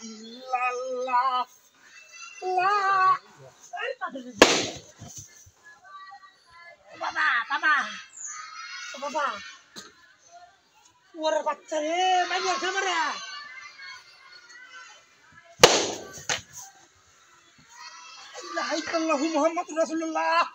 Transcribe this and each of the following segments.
illallah la বাবা বাবা বাবা ওর বাচ্চা রে মাই বলছে মারে লা ইল্লাল্লাহু মুহাম্মাদুর রাসূলুল্লাহ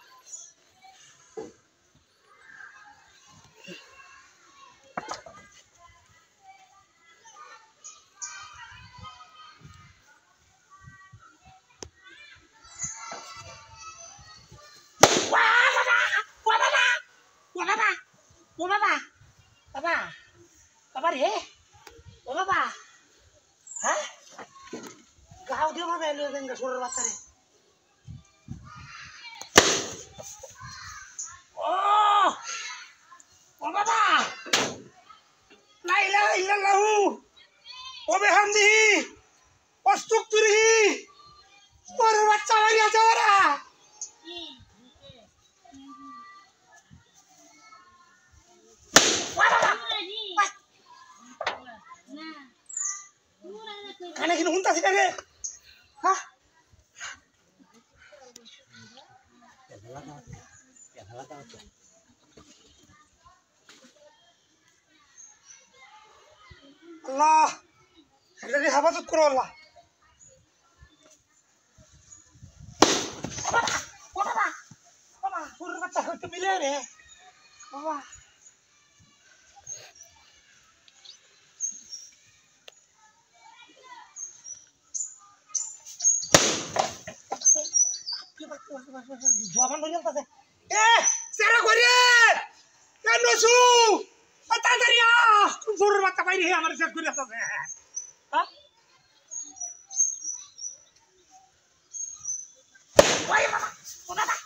বাবা রে ও বাবা হ্যাঁ গাও দিয়ে বাবা এলো দেন ছোটর বাচ্চা রে ও বাবা লা ইলাহা ইল্লাল্লাহু ওয়া বিহামদিহি ওয়াস্তাগফিরহি ওর বাচ্চা মারি আছে ওরা কানে কিনে হুনতাছি না রে হ্যাঁ আল্লাহ এটা হেফাজত করো আল্লাহ বাবা বাবা ছোট বাচ্চা হয়তো মিলে রে বাবা জবান বলি আছে এ সেরা করে কেন নসু তাড়াতাড়ি আ কোন জোরের বাচ্চা বাইরে আমার সেট করে আছে হ্যাঁ ওই বাবা ও বাবা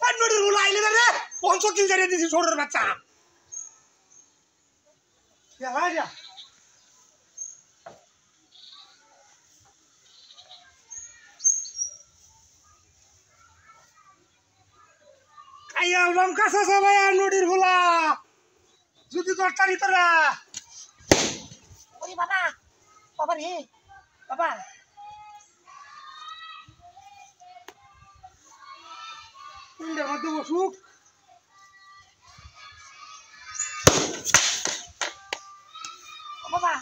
আর নড়ির গুলো আইলে রে পঞ্চ কিল জারিয়ে দিছি জোরের বাচ্চা যা যা আইয়াম কাছে সবাই আর নদীর ভোলা যদি দরকারি তোরা ওরে বাবা বাবা রে বাবা ইন্দ্র মধ্যে বসুক বাবা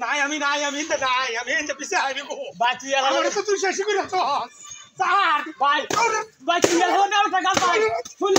নাই আমি ইন্দা পিছে আইবি গো বাঁচি আর আমার তো তুই শেষ করে তো স্যার ভাই ভাই তুই এলো না ওটা গাল ভাই ফুল